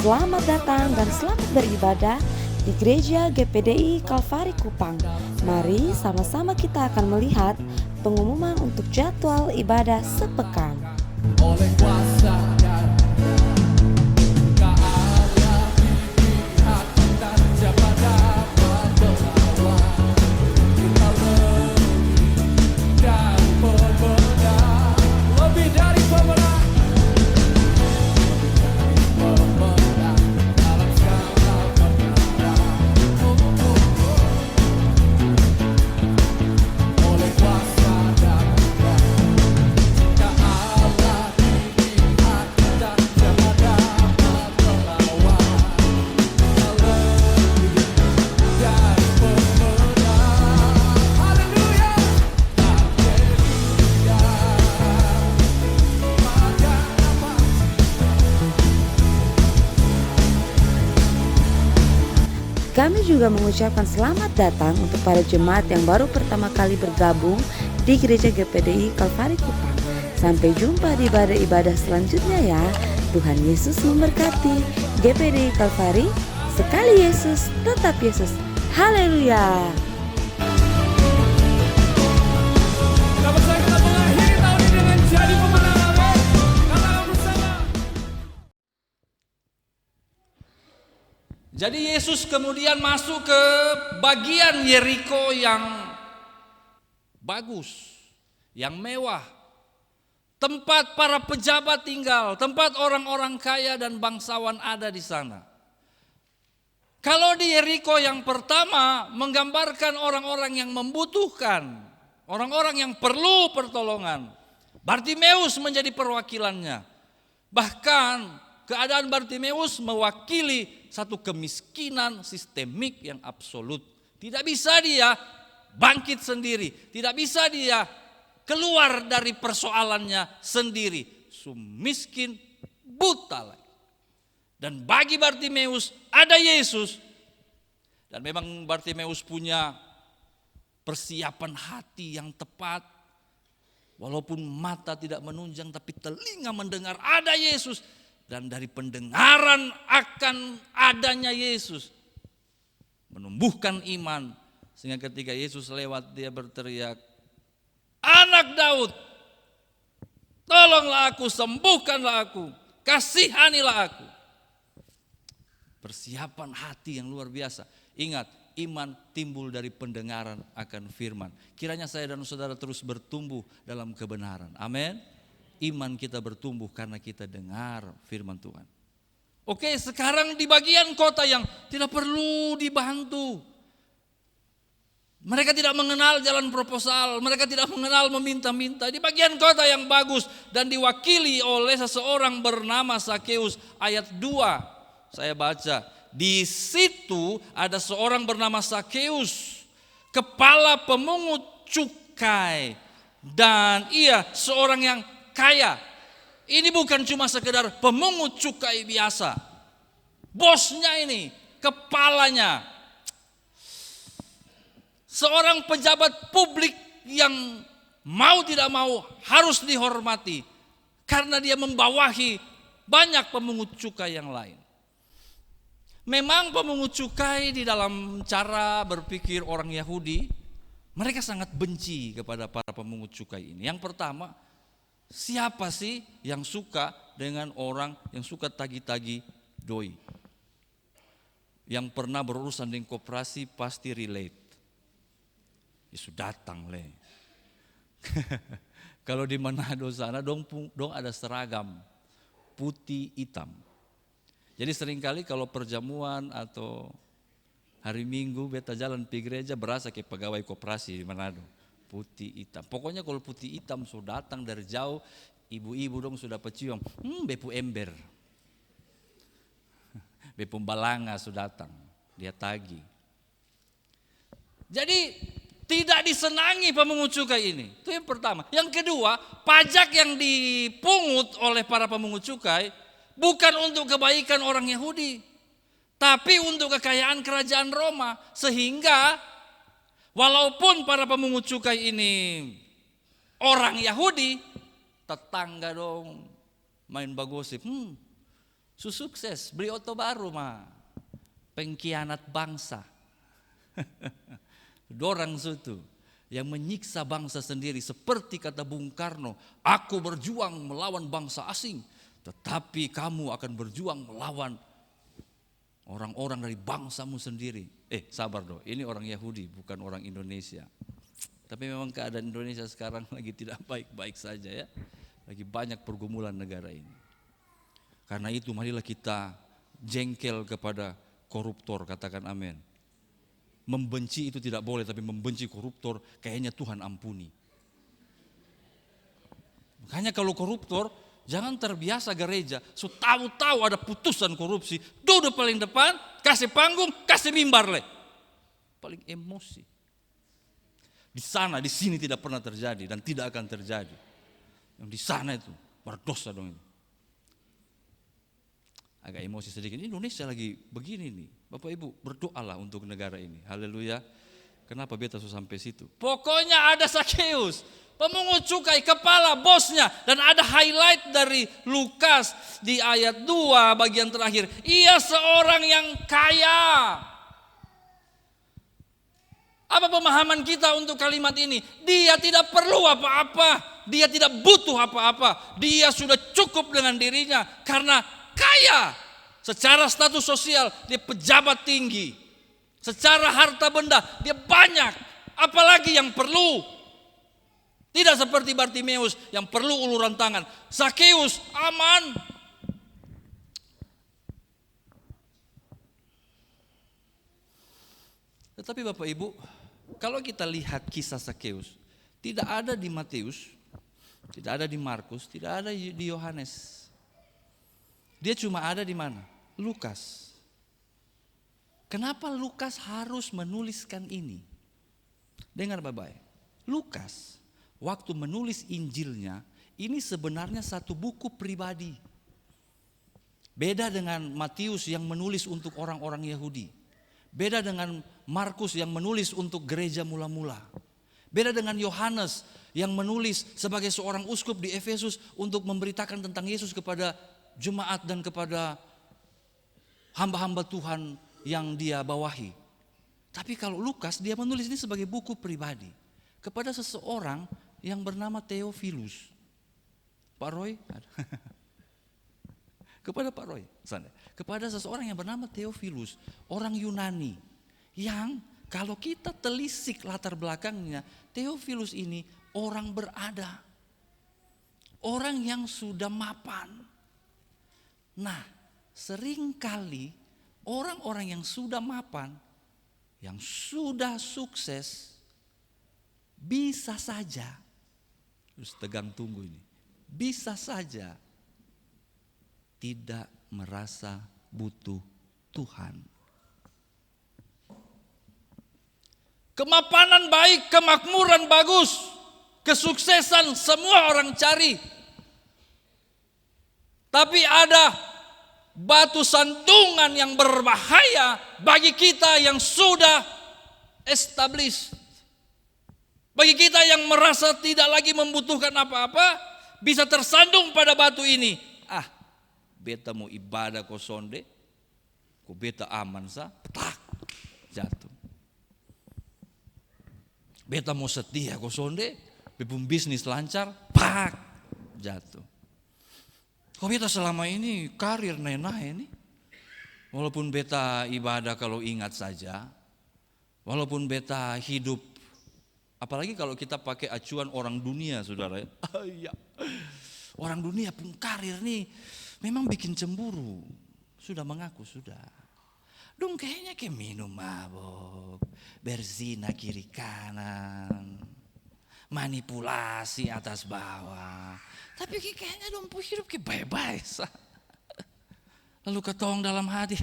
Selamat datang dan selamat beribadah di Gereja GPDI Kalvari Kupang. Mari sama-sama kita akan melihat pengumuman untuk jadwal ibadah sepekan. Oleh kuasa dan keala pihak kita siapa dapat melawan kita lebih dari pemenang, lebih dari pemenang, pemenang dalam segala perkara. Oleh kuasa dan keala pihak kita siapa dapat melawan kita lebih dari pemenang. Haleluya, haleluya. Pada nama Kami juga mengucapkan selamat datang untuk para jemaat yang baru pertama kali bergabung di Gereja GPDI Kalvari Kupang. Sampai jumpa di ibadah-ibadah selanjutnya ya. Tuhan Yesus memberkati. GPDI Kalvari, sekali Yesus, tetap Yesus. Haleluya. Dapat saya kita mengakhiri tahun ini dengan jadi pemenang. Amin. Katakan bersama. Jadi Yesus kemudian masuk ke bagian Yeriko yang bagus, yang mewah. Tempat para pejabat tinggal, tempat orang-orang kaya dan bangsawan ada di sana. Kalau di Yeriko yang pertama menggambarkan orang-orang yang membutuhkan, orang-orang yang perlu pertolongan. Bartimeus menjadi perwakilannya. Bahkan keadaan Bartimeus mewakili satu kemiskinan sistemik yang absolut. Tidak bisa dia bangkit sendiri, tidak bisa dia keluar dari persoalannya sendiri. Miskin, buta lagi. Dan bagi Bartimeus ada Yesus. Dan memang Bartimeus punya persiapan hati yang tepat. Walaupun mata tidak menunjang tapi telinga mendengar ada Yesus. Dan dari pendengaran akan adanya Yesus menumbuhkan iman. Sehingga ketika Yesus lewat dia berteriak, "Anak Daud, tolonglah aku, sembuhkanlah aku, kasihanilah aku." Persiapan hati yang luar biasa. Ingat, iman timbul dari pendengaran akan firman. Kiranya saya dan saudara terus bertumbuh dalam kebenaran. Amin. Iman kita bertumbuh karena kita dengar firman Tuhan. Oke, sekarang di bagian kota yang tidak perlu dibantu. Mereka tidak mengenal jalan proposal, mereka tidak mengenal meminta-minta. Di bagian kota yang bagus dan diwakili oleh seseorang bernama Sakeus. Ayat 2 saya baca. Di situ ada seorang bernama Sakeus, kepala pemungut cukai. Dan ia seorang yang kaya. Ini bukan cuma sekedar pemungut cukai biasa. Bosnya ini, kepalanya. Seorang pejabat publik yang mau tidak mau harus dihormati. Karena dia membawahi banyak pemungut cukai yang lain. Memang pemungut cukai di dalam cara berpikir orang Yahudi, mereka sangat benci kepada para pemungut cukai ini. Yang pertama, siapa sih yang suka dengan orang yang suka tagi-tagi doi? Yang pernah berurusan dengan koperasi pasti relate. Yesus datang le. Kalau di Manado sana dong ada seragam putih hitam. Jadi seringkali kalau perjamuan atau hari Minggu beta jalan di gereja berasa kayak pegawai koperasi di Manado. Putih hitam. Pokoknya kalau putih hitam sudah datang dari jauh, ibu-ibu dong sudah pecium. Bepu ember. Bepu balanga sudah datang. Dia tagi. Jadi tidak disenangi pemungut cukai ini. Itu yang pertama. Yang kedua, pajak yang dipungut oleh para pemungut cukai bukan untuk kebaikan orang Yahudi, tapi untuk kekayaan kerajaan Roma. Sehingga walaupun para pemungut cukai ini orang Yahudi, tetangga dong main bagosip. Sukses, beli oto baru mah. Pengkhianat bangsa. Dorang sutu yang menyiksa bangsa sendiri, seperti kata Bung Karno, aku berjuang melawan bangsa asing, tetapi kamu akan berjuang melawan orang-orang dari bangsamu sendiri. Sabar dong, ini orang Yahudi bukan orang Indonesia. Tapi memang keadaan Indonesia sekarang lagi tidak baik-baik saja ya. Lagi banyak pergumulan negara ini. Karena itu marilah kita jengkel kepada koruptor, katakan amin. Membenci itu tidak boleh, tapi membenci koruptor kayaknya Tuhan ampuni. Makanya kalau koruptor jangan terbiasa gereja, so tahu-tahu ada putusan korupsi, duduk paling depan, kasih panggung, kasih mimbar le. Paling emosi. Di sana, di sini tidak pernah terjadi dan tidak akan terjadi. Yang di sana itu berdosa dong itu. Agak emosi sedikit. Indonesia lagi begini nih. Bapak Ibu berdoalah untuk negara ini. Haleluya. Kenapa beta sampai situ? Pokoknya ada Sakeus, pemungut cukai, kepala bosnya. Dan ada highlight dari Lukas di ayat 2 bagian terakhir. Ia seorang yang kaya. Apa pemahaman kita untuk kalimat ini? Dia tidak perlu apa-apa. Dia tidak butuh apa-apa. Dia sudah cukup dengan dirinya karena kaya. Secara status sosial dia pejabat tinggi. Secara harta benda dia banyak. Apalagi yang perlu. Tidak seperti Bartimeus yang perlu uluran tangan. Sakeus aman. Tetapi Bapak Ibu, kalau kita lihat kisah Sakeus, tidak ada di Matius, tidak ada di Markus, tidak ada di Yohanes. Dia cuma ada di mana? Lukas. Kenapa Lukas harus menuliskan ini? Dengar baik-baik. Lukas waktu menulis Injilnya, ini sebenarnya satu buku pribadi. Beda dengan Matius yang menulis untuk orang-orang Yahudi. Beda dengan Markus yang menulis untuk gereja mula-mula. Beda dengan Yohanes yang menulis sebagai seorang uskup di Efesus untuk memberitakan tentang Yesus kepada jemaat dan kepada hamba-hamba Tuhan yang dia bawahi. Tapi kalau Lukas dia menulis ini sebagai buku pribadi kepada seseorang yang bernama Theophilus. Pak Roy? Kepada Pak Roy. Kepada seseorang yang bernama Theophilus, orang Yunani. Yang kalau kita telisik latar belakangnya, Theophilus ini orang berada. Orang yang sudah mapan. Nah, seringkali orang-orang yang sudah mapan, yang sudah sukses, bisa saja, terus tegang tunggu ini, bisa saja tidak merasa butuh Tuhan. Kemapanan baik, kemakmuran bagus, kesuksesan semua orang cari. Tapi ada batu sandungan yang berbahaya bagi kita yang sudah established. Bagi kita yang merasa tidak lagi membutuhkan apa-apa, bisa tersandung pada batu ini. Beta mau ibadah ko sonde, ko beta aman sa, tak, jatuh. Beta mau setia ko sonde, bepun bisnis lancar, pak, jatuh. Kok beta selama ini karir nenah ini, walaupun beta ibadah kalau ingat saja, walaupun beta hidup, apalagi kalau kita pakai acuan orang dunia saudara ya. Orang dunia pun karir nih memang bikin cemburu. Sudah mengaku sudah. Dong kayaknya kayak minum mabok, berzina kiri kanan, manipulasi atas bawah. Tapi kayaknya dong hidup kayak bye-bye. Lalu ketong dalam hati,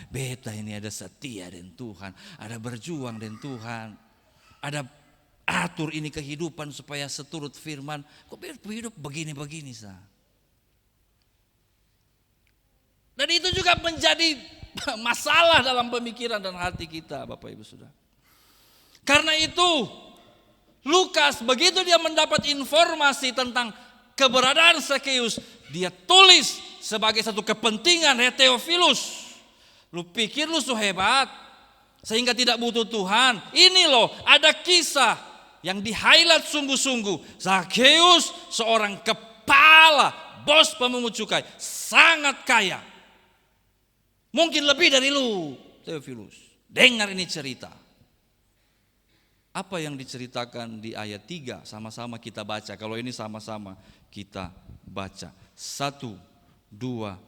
beta ini ada setia dengan Tuhan, ada berjuang dengan Tuhan, ada atur ini kehidupan supaya seturut firman. Kok hidup begini-begini sah? Dan itu juga menjadi masalah dalam pemikiran dan hati kita, Bapak Ibu Saudara. Karena itu Lukas begitu dia mendapat informasi tentang keberadaan Sakeus, dia tulis sebagai satu kepentingan. Theophilus, lu pikir lu so hebat sehingga tidak butuh Tuhan? Ini loh, ada kisah yang di-highlight sungguh-sungguh. Zakheus seorang kepala bos pemungut cukai, sangat kaya. Mungkin lebih dari lu, Theophilus. Dengar ini cerita. Apa yang diceritakan di ayat 3, sama-sama kita baca. Kalau ini sama-sama kita baca. 1, 2,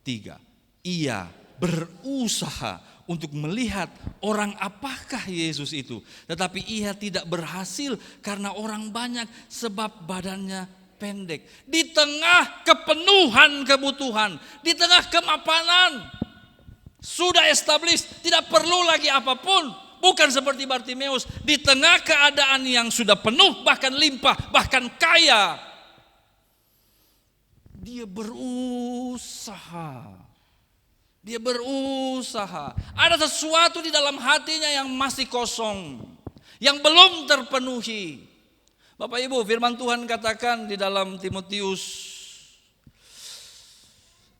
3. Ia berusaha untuk melihat orang apakah Yesus itu. Tetapi ia tidak berhasil karena orang banyak, sebab badannya pendek. Di tengah kepenuhan kebutuhan, di tengah kemapanan, sudah established, tidak perlu lagi apapun. Bukan seperti Bartimeus, di tengah keadaan yang sudah penuh, bahkan limpah, bahkan kaya, dia berusaha. Dia berusaha. Ada sesuatu di dalam hatinya yang masih kosong, yang belum terpenuhi. Bapak Ibu, firman Tuhan katakan di dalam Timotius,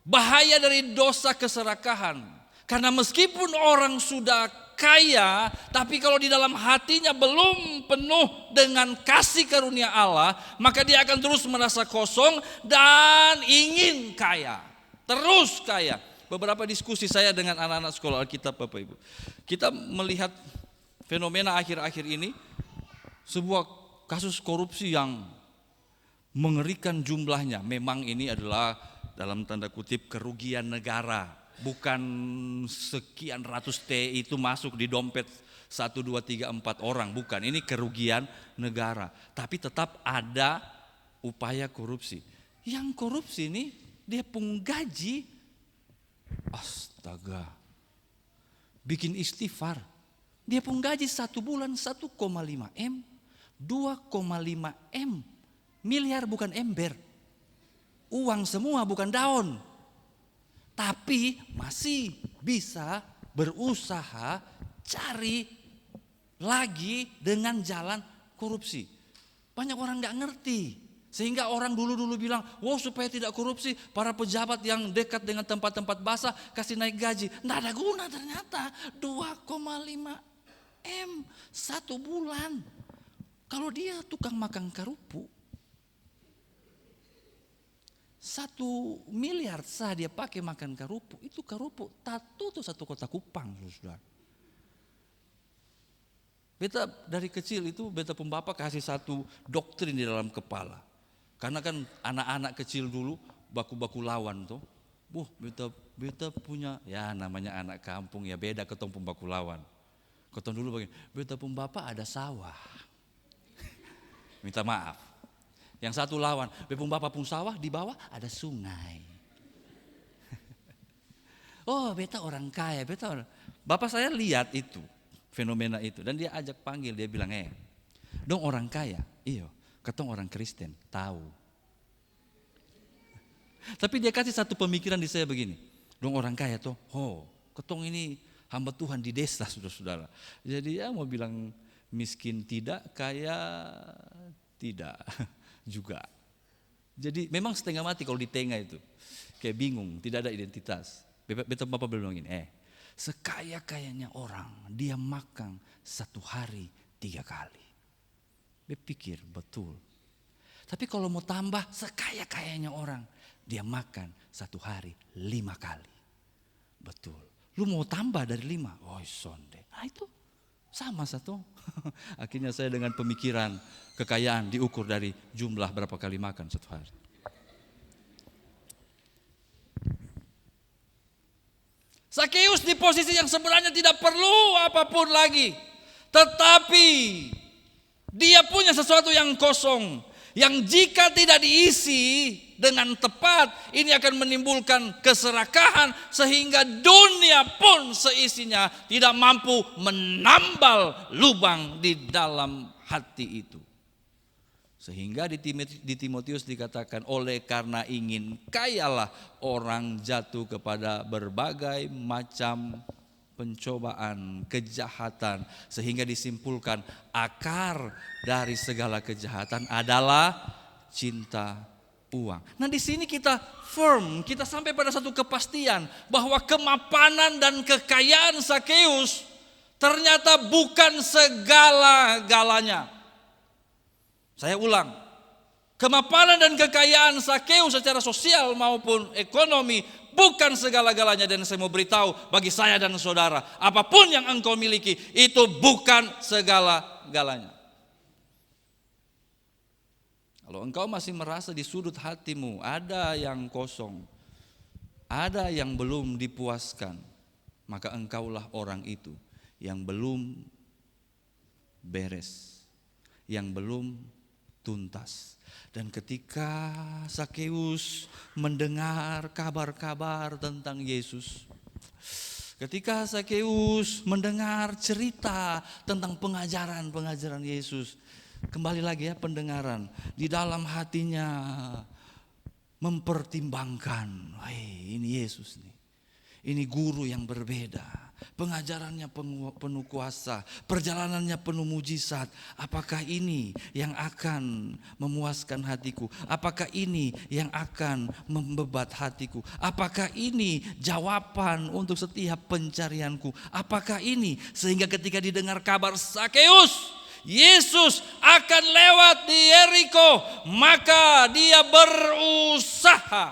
bahaya dari dosa keserakahan. Karena meskipun orang sudah kaya, tapi kalau di dalam hatinya belum penuh dengan kasih karunia Allah, maka dia akan terus merasa kosong dan ingin kaya, terus kaya. Beberapa diskusi saya dengan anak-anak sekolah Alkitab, Bapak Ibu, kita melihat fenomena akhir-akhir ini, sebuah kasus korupsi yang mengerikan jumlahnya. Memang ini adalah dalam tanda kutip kerugian negara. Bukan sekian ratus T itu masuk di dompet 1, 2, 3, 4 orang. Bukan, ini kerugian negara. Tapi tetap ada upaya korupsi. Yang korupsi ini dia penggaji, astaga, bikin istighfar. Dia penggaji 1 bulan 1,5 M, 2,5 M. Miliar bukan ember. Uang semua bukan daun. Tapi masih bisa berusaha cari lagi dengan jalan korupsi. Banyak orang gak ngerti. Sehingga orang dulu bilang, wow, supaya tidak korupsi, para pejabat yang dekat dengan tempat-tempat basah kasih naik gaji. Nggak ada guna ternyata. 2,5 M 1 bulan. Kalau dia tukang makan kerupu, 1 miliar sah dia pakai makan kerupu. Itu kerupu tatu tuh 1 kota Kupang, saudara. Beta dari kecil itu, beta pun bapak kasih satu doktrin di dalam kepala. Karena kan anak-anak kecil dulu baku-baku lawan tuh. Beta punya, ya namanya anak kampung ya, beda ketong pun baku lawan. Ketong dulu begini, beta pun bapak ada sawah. Minta maaf. Yang satu lawan, bepung bapak pun sawah, di bawah ada sungai. Oh, beta orang kaya, Bapak saya lihat itu, fenomena itu, dan dia ajak panggil, dia bilang, dong orang kaya, iyo, ketong orang Kristen, tahu. Tapi dia kasih satu pemikiran di saya begini, dong orang kaya tuh, ketong ini hamba Tuhan di desa, saudara-saudara. Jadi ya mau bilang miskin tidak, kaya tidak. Juga. Jadi memang setengah mati kalau di tengah itu. Kayak bingung, tidak ada identitas. Betul Bapak bilang gini, sekaya-kayanya orang dia makan 1 hari 3 kali. Berpikir betul. Tapi kalau mau tambah, sekaya-kayanya orang dia makan 1 hari 5 kali. Betul. Lu mau tambah dari 5? Oh, sonde. Nah itu sama satu. Akhirnya saya dengan pemikiran kekayaan diukur dari jumlah berapa kali makan 1 hari. Zakheus di posisi yang sebenarnya tidak perlu apapun lagi. Tetapi dia punya sesuatu yang kosong. Yang jika tidak diisi dengan tepat, ini akan menimbulkan keserakahan sehingga dunia pun seisinya tidak mampu menambal lubang di dalam hati itu. Sehingga di Timotius dikatakan, oleh karena ingin kayalah orang jatuh kepada berbagai macam pencobaan, kejahatan, sehingga disimpulkan akar dari segala kejahatan adalah cinta uang. Nah di sini kita firm, kita sampai pada satu kepastian bahwa kemapanan dan kekayaan Sakeus ternyata bukan segala-galanya. Saya ulang, kemapanan dan kekayaan Sakeus secara sosial maupun ekonomi bukan segala-galanya. Dan saya mau beritahu bagi saya dan saudara, apapun yang engkau miliki itu bukan segala-galanya. Kalau engkau masih merasa di sudut hatimu ada yang kosong, ada yang belum dipuaskan, maka engkaulah orang itu yang belum beres, yang belum tuntas. Dan ketika Sakeus mendengar kabar-kabar tentang Yesus, ketika Sakeus mendengar cerita tentang pengajaran Yesus, kembali lagi ya pendengaran, di dalam hatinya mempertimbangkan, ini Yesus nih, ini guru yang berbeda, pengajarannya penuh kuasa, perjalanannya penuh mujizat. Apakah ini yang akan memuaskan hatiku? Apakah ini yang akan membebat hatiku? Apakah ini jawaban untuk setiap pencarianku? Apakah ini sehingga ketika didengar kabar Sakeus, Yesus akan lewat di Yeriko, maka dia berusaha.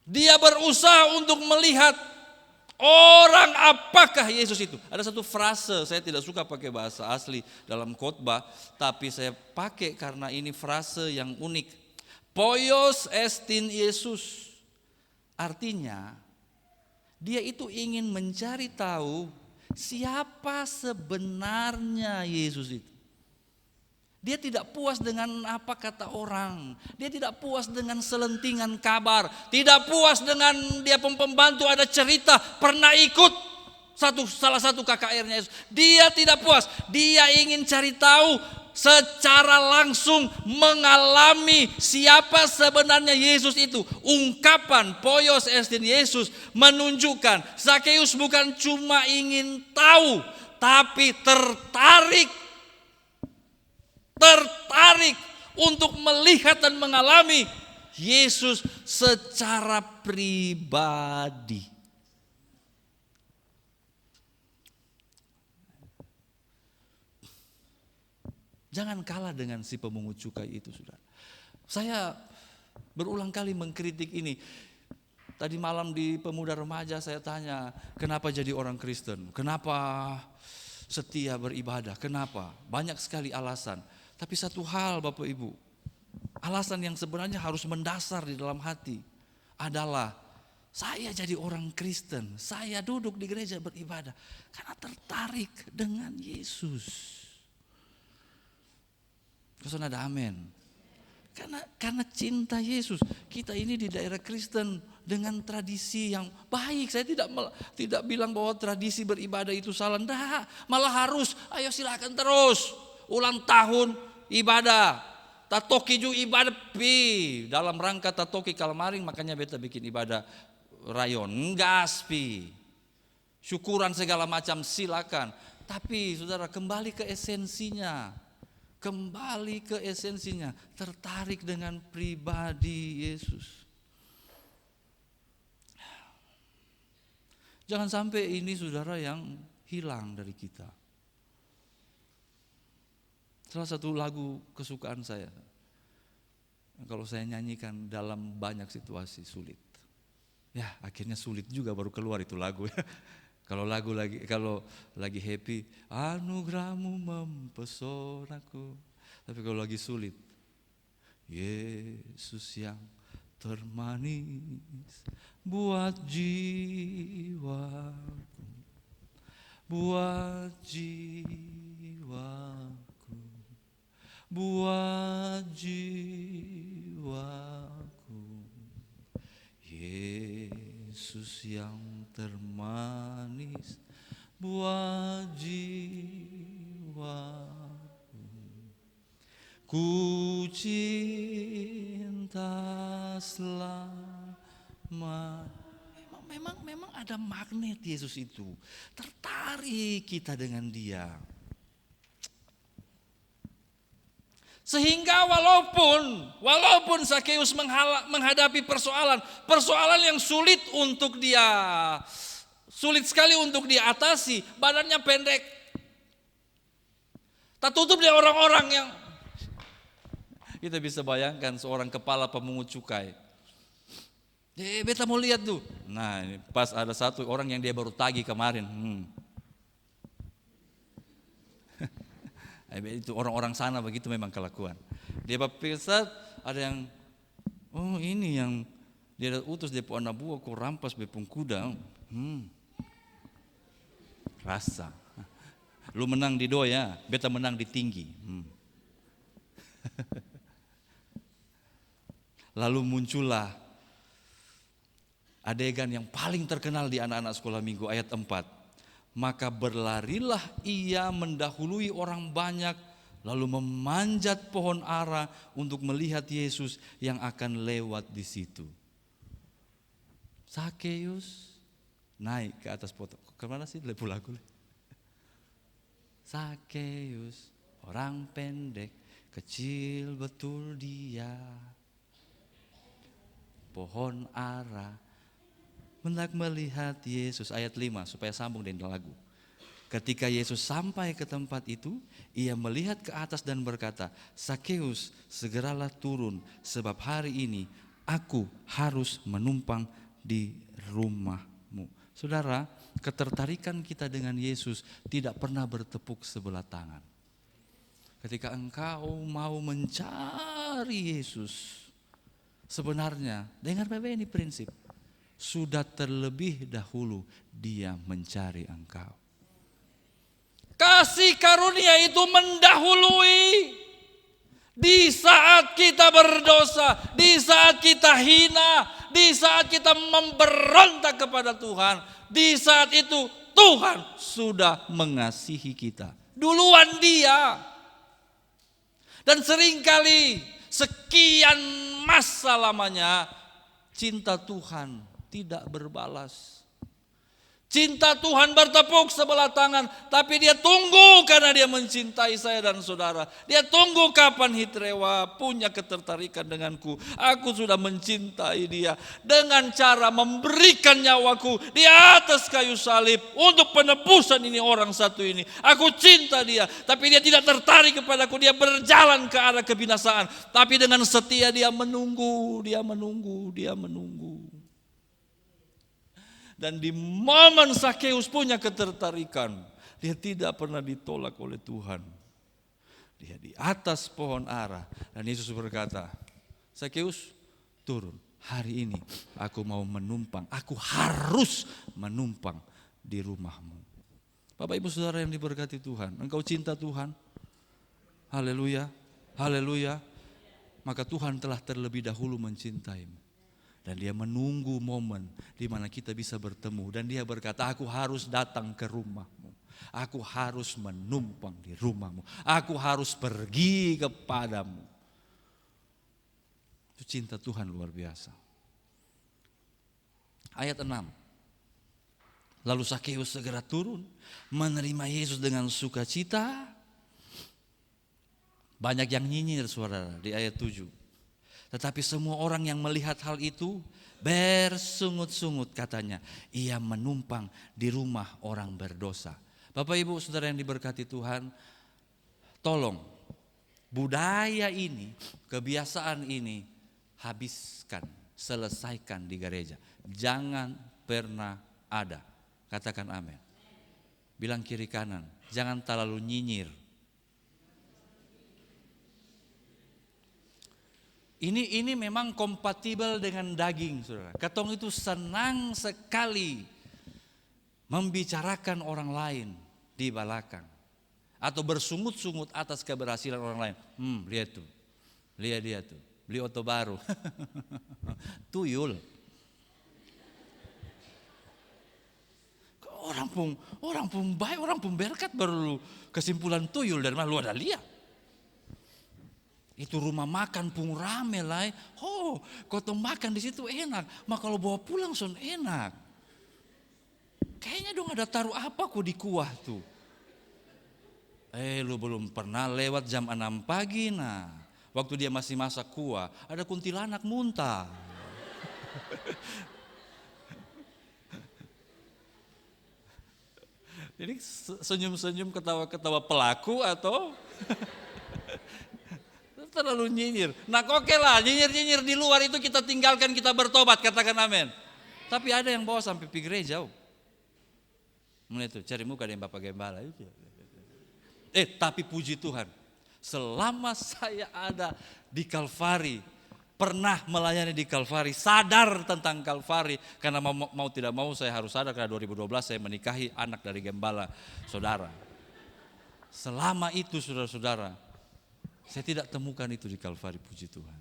Dia berusaha untuk melihat orang apakah Yesus itu. Ada satu frase, saya tidak suka pakai bahasa asli dalam khotbah, tapi saya pakai karena ini frase yang unik. Poios estin Yesus. Artinya, dia itu ingin mencari tahu siapa sebenarnya Yesus itu. Dia tidak puas dengan apa kata orang. Dia tidak puas dengan selentingan kabar. Tidak puas dengan dia pembantu ada cerita pernah ikut salah satu KKR-nya Yesus. Dia tidak puas. Dia ingin cari tahu secara langsung, mengalami siapa sebenarnya Yesus itu. Ungkapan Poios estin Yesus menunjukkan Sakeus bukan cuma ingin tahu, tapi tertarik untuk melihat dan mengalami Yesus secara pribadi. Jangan kalah dengan si pemungut cukai itu, saudara. Saya berulang kali mengkritik ini. Tadi malam di Pemuda Remaja saya tanya, kenapa jadi orang Kristen? Kenapa setia beribadah? Kenapa? Banyak sekali alasan. Tapi satu hal Bapak Ibu, alasan yang sebenarnya harus mendasar di dalam hati adalah saya jadi orang Kristen, saya duduk di gereja beribadah karena tertarik dengan Yesus. Kesan ada amin. Karena cinta Yesus. Kita ini di daerah Kristen dengan tradisi yang baik. Saya tidak bilang bahwa tradisi beribadah itu salah. Enggak, malah harus. Ayo silakan terus. Ulang tahun ibadah. Tatoki juga ibadah pi. Dalam rangka Tatoki Kalmaring makanya beta bikin ibadah rayon. Enggak pi. Syukuran segala macam silakan. Tapi saudara kembali ke esensinya. Kembali ke esensinya, tertarik dengan pribadi Yesus. Jangan sampai ini saudara yang hilang dari kita. Salah satu lagu kesukaan saya, kalau saya nyanyikan dalam banyak situasi sulit. Ya akhirnya sulit juga baru keluar itu lagu ya. Kalau lagi happy, anugerahmu mempesonaku. Tapi kalau lagi sulit, Yesus yang termanis buat jiwaku, buat jiwaku, buat jiwaku. Yesus yang termanis buat jiwaku, ku cinta selama. Memang ada magnet Yesus itu, tertarik kita dengan dia. Sehingga walaupun Zakeus menghadapi persoalan yang sulit sekali untuk diatasi, badannya pendek. Tak tutup dia orang-orang yang kita bisa bayangkan seorang kepala pemungut cukai. Beta mau lihat tuh. Nah, pas ada satu orang yang dia baru tagih kemarin. Itu orang-orang sana begitu memang kelakuan. Dia baptisat ada yang, ini yang dia utus dia po anak buah kok rampas bepung kuda. Rasa. Lu menang di doya, beta menang di tinggi. Lalu muncullah adegan yang paling terkenal di anak-anak sekolah minggu ayat 4. Maka berlarilah ia mendahului orang banyak, lalu memanjat pohon ara untuk melihat Yesus yang akan lewat di situ. Zakeus naik ke atas pohon. Kemana sih lagu? Zakeus, orang pendek, kecil betul dia. Pohon ara hendak melihat Yesus, ayat 5 supaya sambung dengan lagu. Ketika Yesus sampai ke tempat itu, ia melihat ke atas dan berkata, Zakeus, segeralah turun, sebab hari ini aku harus menumpang di rumahmu. Saudara, ketertarikan kita dengan Yesus tidak pernah bertepuk sebelah tangan. Ketika engkau mau mencari Yesus, sebenarnya, dengar baik-baik ini prinsip, sudah terlebih dahulu dia mencari engkau. Kasih karunia itu mendahului. Di saat kita berdosa, di saat kita hina, di saat kita memberontak kepada Tuhan, di saat itu Tuhan sudah mengasihi kita. Duluan dia. Dan seringkali sekian masa lamanya cinta Tuhan tidak berbalas. Cinta Tuhan bertepuk sebelah tangan, tapi dia tunggu karena dia mencintai saya dan saudara. Dia tunggu kapan Hitrewa punya ketertarikan denganku. Aku sudah mencintai dia dengan cara memberikan nyawaku di atas kayu salib untuk penebusan ini orang satu ini. Aku cinta dia, tapi dia tidak tertarik kepadaku. Dia berjalan ke arah kebinasaan, tapi dengan setia dia menunggu. Dan di momen Zakeus punya ketertarikan, dia tidak pernah ditolak oleh Tuhan. Dia di atas pohon ara dan Yesus berkata, Zakeus turun, hari ini aku mau menumpang, aku harus menumpang di rumahmu. Bapak ibu saudara yang diberkati Tuhan, engkau cinta Tuhan? Haleluya, haleluya. Maka Tuhan telah terlebih dahulu mencintaimu. Dan dia menunggu momen di mana kita bisa bertemu. Dan dia berkata, aku harus datang ke rumahmu. Aku harus menumpang di rumahmu. Aku harus pergi kepadamu. Itu cinta Tuhan luar biasa. Ayat 6. Lalu Zakeus segera turun, menerima Yesus dengan sukacita. Banyak yang nyinyir saudara di ayat 7. Tetapi semua orang yang melihat hal itu bersungut-sungut katanya. Ia menumpang di rumah orang berdosa. Bapak ibu saudara yang diberkati Tuhan, tolong budaya ini, kebiasaan ini habiskan, selesaikan di gereja. Jangan pernah ada. Katakan amin. Bilang kiri kanan, jangan terlalu nyinyir. Ini memang kompatibel dengan daging, saudara. Katong itu senang sekali membicarakan orang lain di belakang. Atau bersungut-sungut atas keberhasilan orang lain. Lihat tuh, lihat dia tuh, beli oto baru. Tuyul. Orang pun baik, orang pun berkat baru kesimpulan tuyul dari mana lu ada lihat. Itu rumah makan pun rame lah. Kau makan di situ enak. Maka kalau bawa pulang son enak. Kayaknya dong ada taruh apa kok di kuah tuh. Lu belum pernah lewat jam 6 pagi nah. Waktu dia masih masak kuah, ada kuntilanak muntah. Ini senyum-senyum ketawa-ketawa pelaku atau terlalu nyinyir. Nah oke lah, nyinyir-nyinyir di luar itu kita tinggalkan, kita bertobat, katakan amin. Tapi ada yang bawa sampai pergi gereja. Mulai itu cari muka dengan Bapak Gembala. Tapi puji Tuhan, selama saya ada di Kalvari, pernah melayani di Kalvari, sadar tentang Kalvari, karena mau tidak mau saya harus sadar, karena 2012 saya menikahi anak dari Gembala, saudara. Selama itu saudara-saudara, saya tidak temukan itu di Kalvari, puji Tuhan.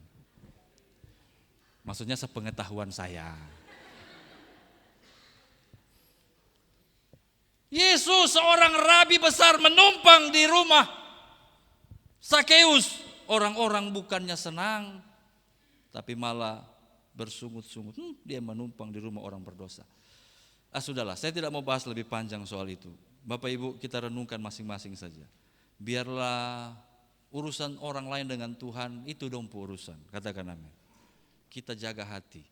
Maksudnya sepengetahuan saya. Yesus seorang rabi besar menumpang di rumah Sakeus. Orang-orang bukannya senang, tapi malah bersungut-sungut. Dia menumpang di rumah orang berdosa. Sudahlah, saya tidak mau bahas lebih panjang soal itu. Bapak Ibu, kita renungkan masing-masing saja. Biarlah urusan orang lain dengan Tuhan itu dong urusan. Katakan amin. Kita jaga hati,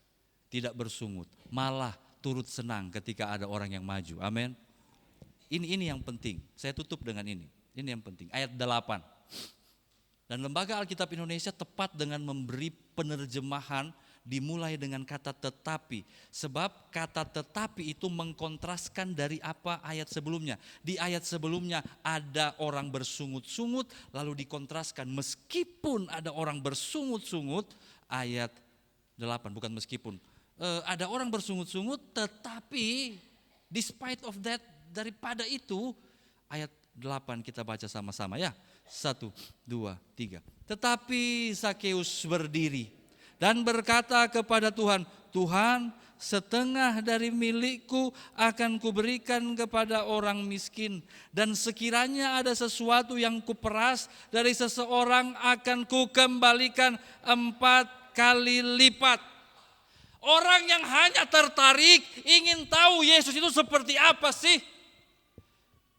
tidak bersungut, malah turut senang ketika ada orang yang maju. Amin. Ini yang penting. Saya tutup dengan ini. Ini yang penting. Ayat 8. Dan Lembaga Alkitab Indonesia tepat dengan memberi penerjemahan dimulai dengan kata tetapi. Sebab kata tetapi itu mengkontraskan dari apa ayat sebelumnya. Di ayat sebelumnya ada orang bersungut-sungut, lalu dikontraskan meskipun ada orang bersungut-sungut. Ayat 8, bukan meskipun. Ada orang bersungut-sungut, tetapi despite of that, daripada itu, ayat 8 kita baca sama-sama ya. 1, 2, 3. Tetapi Sakeus berdiri dan berkata kepada Tuhan, Tuhan, setengah dari milikku akan kuberikan kepada orang miskin. Dan sekiranya ada sesuatu yang kuperas dari seseorang akan kukembalikan 4 kali lipat. Orang yang hanya tertarik ingin tahu Yesus itu seperti apa sih.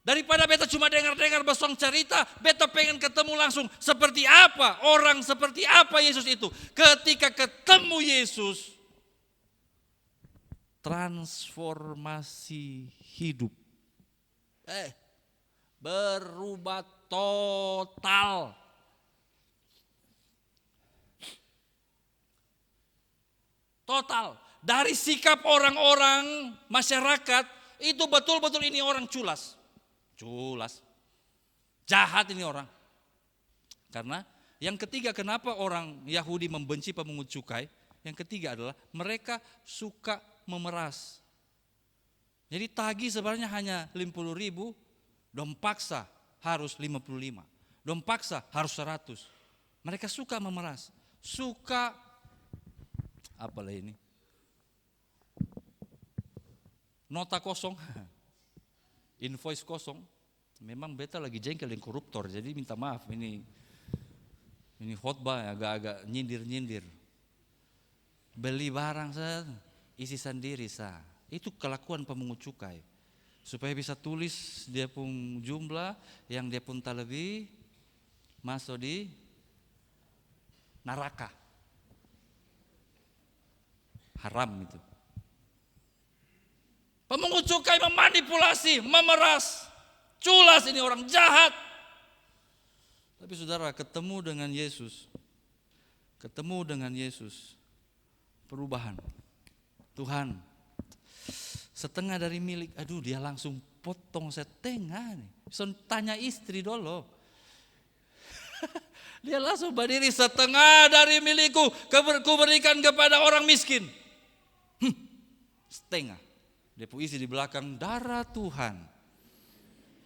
Daripada beta cuma dengar-dengar besong cerita, beta pengen ketemu langsung seperti apa, orang seperti apa Yesus itu. Ketika ketemu Yesus, transformasi hidup. Berubah total. Total. Dari sikap orang-orang masyarakat, itu betul-betul ini orang culas. Jahat ini orang. Karena yang ketiga, kenapa orang Yahudi membenci pemungut cukai? Yang ketiga adalah mereka suka memeras. Jadi tagih sebenarnya hanya 50.000, dom paksa harus 55. Dom paksa harus 100. Mereka suka memeras. Suka apalah ini? Nota kosong. Invoice kosong. Memang beta lagi jengkel dengan koruptor, jadi minta maaf, ini khotbah agak-agak nyindir-nyindir. Beli barang isi sendiri itu kelakuan pemungut cukai. Supaya bisa tulis dia pun jumlah yang dia pun tak lebih masuk di neraka. Haram itu. Pemungut cukai memanipulasi, memeras, culas, ini orang jahat. Tapi saudara, ketemu dengan Yesus, perubahan. Tuhan, setengah dari milik, dia langsung potong setengah nih. Tanya istri dulu. Dia langsung berdiri, setengah dari milikku kuberikan kepada orang miskin. Setengah. Dia pun isi di belakang, darah Tuhan.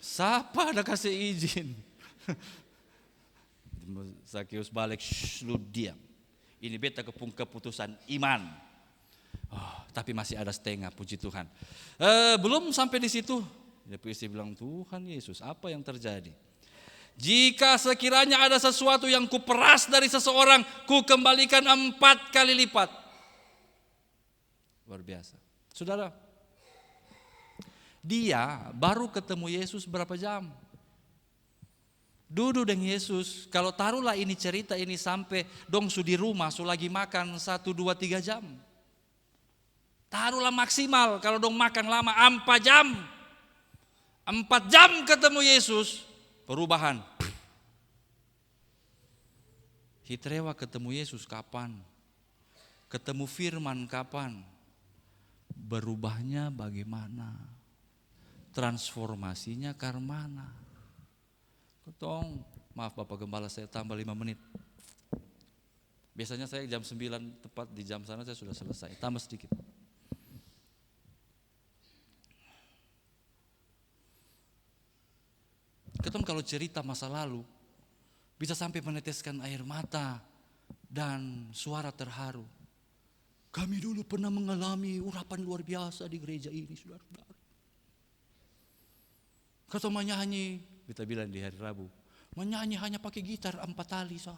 Siapa ada kasih izin? Sakeus balik, lu diam. Ini beta keputusan iman. Tapi masih ada setengah, puji Tuhan. Belum sampai di situ. Dia pun isi bilang, Tuhan Yesus, apa yang terjadi? Jika sekiranya ada sesuatu yang kuperas dari seseorang, ku kembalikan 4 kali lipat. Luar biasa. Saudara, dia baru ketemu Yesus berapa jam? duduk dengan Yesus. Kalau taruhlah ini cerita ini sampai dong su di rumah, su lagi makan 1, 2, 3 jam. Taruhlah maksimal kalau dong makan lama 4 jam. 4 jam ketemu Yesus, perubahan. Hitrewa ketemu Yesus kapan? Ketemu firman kapan? Berubahnya bagaimana? Transformasinya karmana? Ketong, maaf Bapak Gembala, saya tambah 5 menit. Biasanya saya jam 9 tepat di jam sana saya sudah selesai, tambah sedikit. Ketong kalau cerita masa lalu, bisa sampai meneteskan air mata dan suara terharu. Kami dulu pernah mengalami urapan luar biasa di gereja ini, saudara-saudara. Kata menyanyi, kita bilang di hari Rabu, menyanyi hanya pakai gitar 4 tali sah.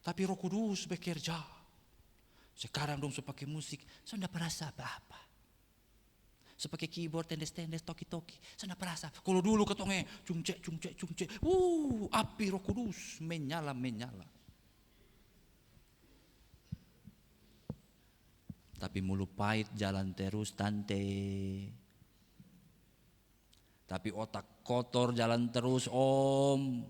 Tapi Roh Kudus bekerja. Sekarang dong saya pakai musik, saya tidak merasa apa-apa. Saya pakai keyboard, tendes-tendes, toki-toki, saya tidak merasa. Kalau dulu ketongnya, cungcek, api Roh Kudus menyala. Tapi mulut pahit jalan terus tante. Tapi otak kotor jalan terus om.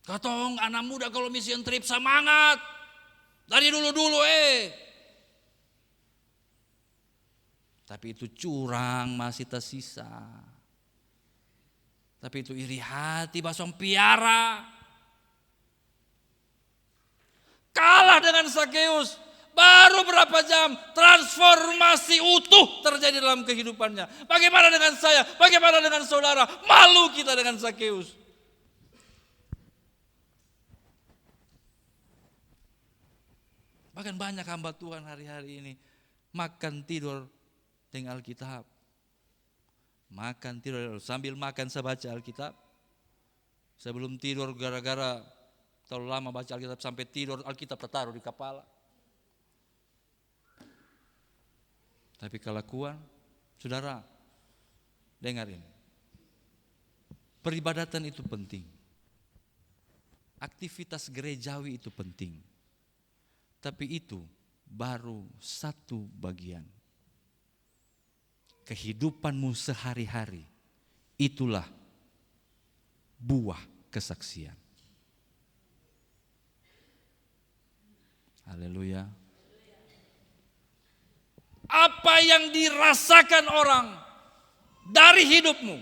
Katong anak muda kalau mission trip semangat. Dari dulu-dulu Tapi itu curang masih tersisa. Tapi itu iri hati basong piara. Kalah dengan Sakeus. Baru berapa jam transformasi utuh terjadi dalam kehidupannya. Bagaimana dengan saya? Bagaimana dengan saudara? Malu kita dengan Sakeus. Bahkan banyak hamba Tuhan hari-hari ini makan tidur dengan Alkitab. Makan tidur sambil makan saya baca Alkitab. Sebelum tidur gara-gara terlalu lama baca Alkitab sampai tidur Alkitab tertaruh di kepala. Tapi kelakuan, saudara, dengarin. Peribadatan itu penting. Aktivitas gerejawi itu penting. Tapi itu baru satu bagian. Kehidupanmu sehari-hari, itulah buah kesaksian. Haleluya. Apa yang dirasakan orang dari hidupmu,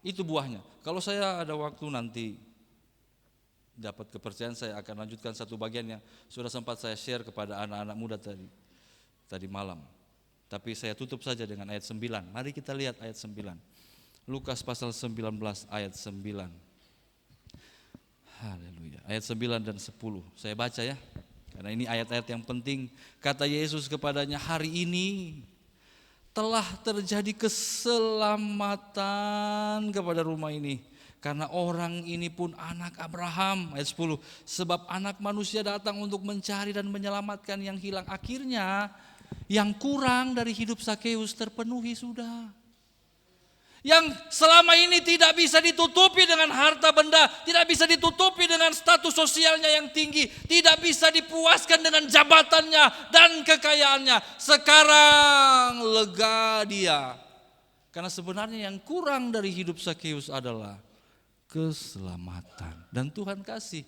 itu buahnya. Kalau saya ada waktu nanti dapat kepercayaan, saya akan lanjutkan satu bagian yang sudah sempat saya share kepada anak-anak muda tadi malam. Tapi saya tutup saja dengan ayat 9. Mari kita lihat ayat 9. Lukas pasal 19 ayat 9. Haleluya. Ayat 9 dan 10. Saya baca ya. Karena ini ayat-ayat yang penting. Kata Yesus kepadanya, hari ini telah terjadi keselamatan kepada rumah ini. Karena orang ini pun anak Abraham. Ayat 10. Sebab anak manusia datang untuk mencari dan menyelamatkan yang hilang. Akhirnya yang kurang dari hidup Sakeus terpenuhi sudah. Yang selama ini tidak bisa ditutupi dengan harta benda, tidak bisa ditutupi dengan status sosialnya yang tinggi, tidak bisa dipuaskan dengan jabatannya dan kekayaannya. Sekarang lega dia. Karena sebenarnya yang kurang dari hidup Sakeus adalah keselamatan. Dan Tuhan kasih,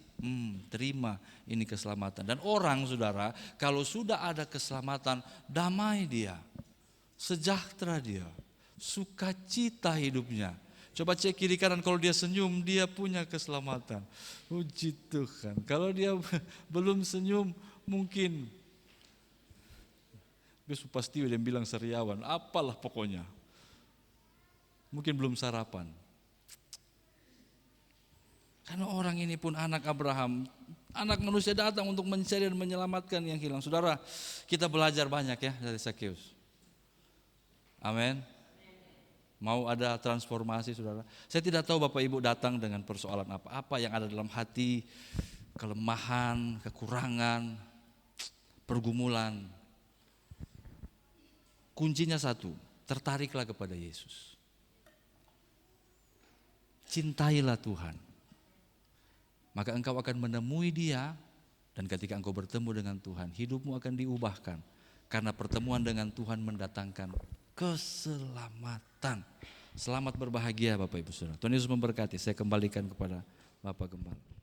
terima ini keselamatan. Dan orang, saudara, kalau sudah ada keselamatan, damai dia, sejahtera dia, sukacita hidupnya. Coba cek kiri kanan, kalau dia senyum dia punya keselamatan. Puji Tuhan. Kalau dia belum senyum mungkin pasti dia bilang sariawan, apalah pokoknya. Mungkin belum sarapan. Karena orang ini pun anak Abraham, anak manusia datang untuk mencari dan menyelamatkan yang hilang. Saudara, kita belajar banyak ya dari Sakeus. Amin. Mau ada transformasi, saudara. Saya tidak tahu Bapak Ibu datang dengan persoalan apa yang ada dalam hati, kelemahan, kekurangan, pergumulan. Kuncinya satu, tertariklah kepada Yesus. cintailah Tuhan. Maka engkau akan menemui Dia, dan ketika engkau bertemu dengan Tuhan, hidupmu akan diubahkan. Karena pertemuan dengan Tuhan mendatangkan keselamatan. Selamat berbahagia Bapak Ibu Saudara. Tuhan Yesus memberkati. Saya kembalikan kepada Bapak Gembala.